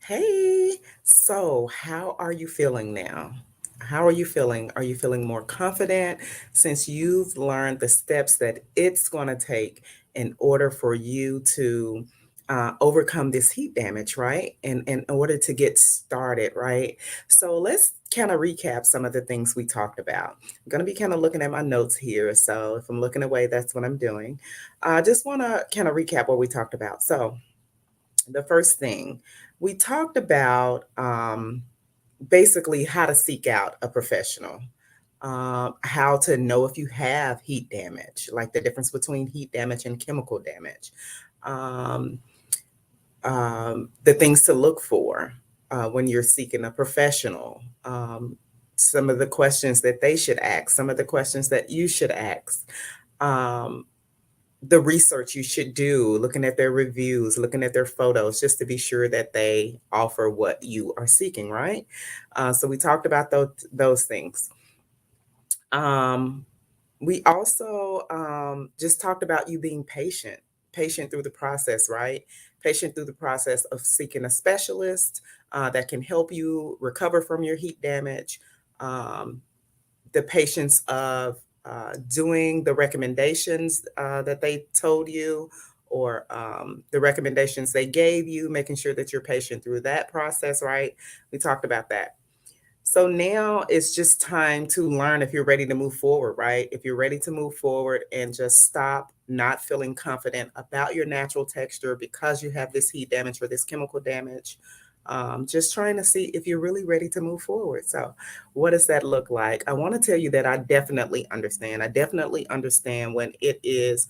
Hey, so how are you feeling now? How are you feeling? Are you feeling more confident since you've learned the steps that it's going to take in order for you to overcome this heat damage, right? And in order to get started, right? So let's kind of recap some of the things we talked about. I'm going to be kind of looking at my notes here. So if I'm looking away, that's what I'm doing. I just want to kind of recap what we talked about. So, the first thing we talked about basically how to seek out a professional, how to know if you have heat damage, like the difference between heat damage and chemical damage, um, the things to look for when you're seeking a professional, some of the questions that they should ask, some of the questions that you should ask. Um, the research you should do, looking at their reviews, looking at their photos, just to be sure that they offer what you are seeking, right? So we talked about those things. Um, we also just talked about you being patient, patient through the process, right? Patient through the process of seeking a specialist that can help you recover from your heat damage. Um, the patience of doing the recommendations that they told you or the recommendations they gave you, making sure that you're patient through that process, right? We talked about that. So now it's just time to learn if you're ready to move forward, right? If you're ready to move forward and just stop not feeling confident about your natural texture because you have this heat damage or this chemical damage. Just trying to see if you're really ready to move forward. So, what does that look like? I want to tell you that I definitely understand. I definitely understand when it is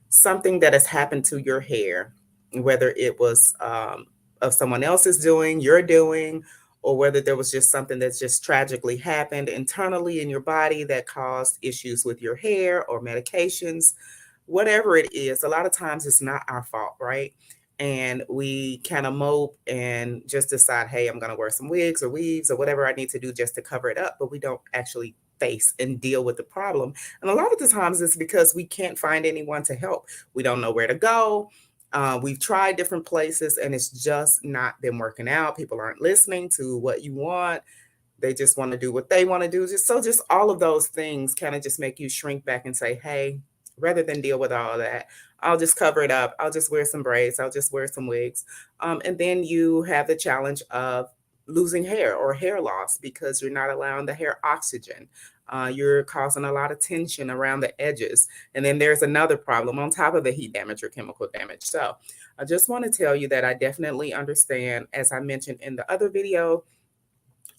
something that has happened to your hair, whether it was of someone else's doing, you're doing, or whether there was just something that's just tragically happened internally in your body that caused issues with your hair or medications, whatever it is, a lot of times it's not our fault, right? And we kind of mope and just decide, hey, I'm going to wear some wigs or weaves or whatever I need to do just to cover it up. But we don't actually face and deal with the problem. And a lot of the times it's because we can't find anyone to help. We don't know where to go. We've tried different places and it's just not been working out. People aren't listening to what you want. They just want to do what they want to do. Just all of those things kind of just make you shrink back and say, hey, rather than deal with all of that, I'll just cover it up. I'll just wear some braids. I'll just wear some wigs. And then you have the challenge of losing hair or hair loss because you're not allowing the hair oxygen. You're causing a lot of tension around the edges. And then there's another problem on top of the heat damage or chemical damage. So I just want to tell you that I definitely understand, as I mentioned in the other video,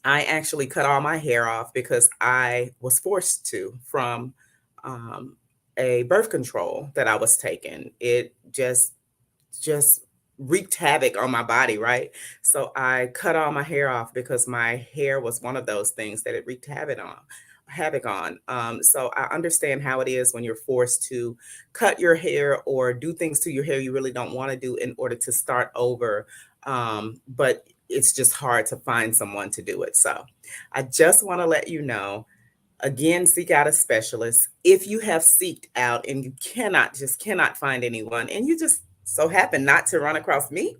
I actually cut all my hair off because I was forced to from um, a birth control that I was taking. It just wreaked havoc on my body, right? So I cut all my hair off because my hair was one of those things that it wreaked havoc on. So I understand how it is when you're forced to cut your hair or do things to your hair you really don't want to do in order to start over. But it's just hard to find someone to do it. So I just want to let you know, again, seek out a specialist. If you have seeked out and you cannot find anyone, and you just so happen not to run across me,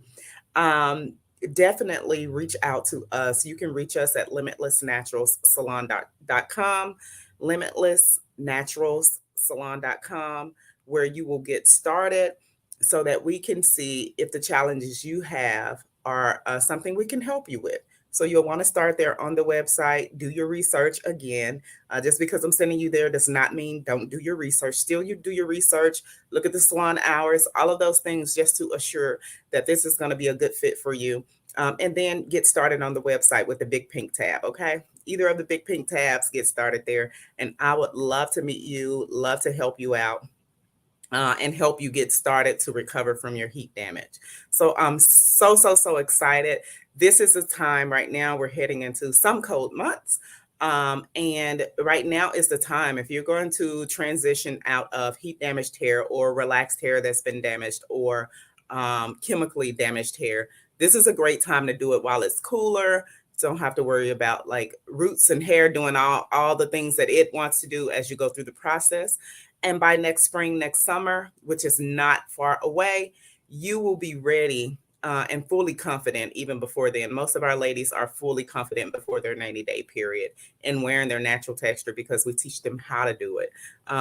um, definitely reach out to us. You can reach us at limitlessnaturalsalon.com, limitlessnaturalsalon.com, where you will get started so that we can see if the challenges you have are something we can help you with. So you'll want to start there on the website, do your research again. Just because I'm sending you there does not mean don't do your research. Still, you do your research, look at the salon hours, all of those things just to assure that this is going to be a good fit for you. And then get started on the website with the big pink tab, okay? Either of the big pink tabs, get started there. And I would love to meet you, love to help you out and help you get started to recover from your heat damage. So I'm so excited. This is the time right now. We're heading into some cold months. And right now is the time if you're going to transition out of heat damaged hair or relaxed hair that's been damaged or chemically damaged hair. This is a great time to do it while it's cooler. Don't have to worry about like roots and hair doing all the things that it wants to do as you go through the process. And by next spring, next summer, which is not far away, you will be ready and fully confident even before then. Most of our ladies are fully confident before their 90-day period in wearing their natural texture because we teach them how to do it.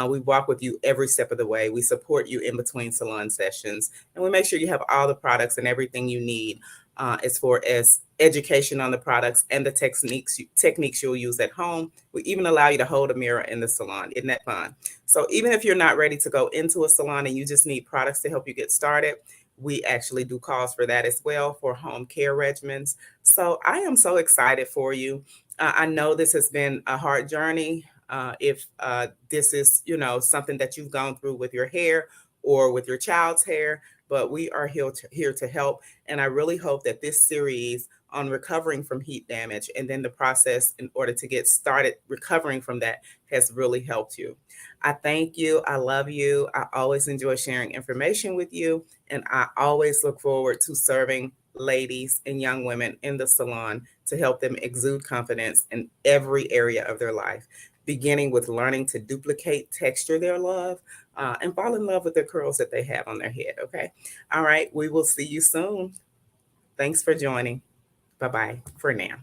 We walk with you every step of the way. We support you in between salon sessions, and we make sure you have all the products and everything you need as far as education on the products and the techniques you'll use at home. We even allow you to hold a mirror in the salon. Isn't that fun? So even if you're not ready to go into a salon and you just need products to help you get started, we actually do calls for that as well for home care regimens. So I am so excited for you. I know this has been a hard journey. If this is, something that you've gone through with your hair or with your child's hair, but we are here to help. And I really hope that this series on recovering from heat damage and then the process in order to get started recovering from that has really helped you. I thank you. I love you. I always enjoy sharing information with you. And I always look forward to serving ladies and young women in the salon to help them exude confidence in every area of their life, beginning with learning to duplicate texture their love and fall in love with the curls that they have on their head. Okay. All right. We will see you soon. Thanks for joining. Bye bye for now.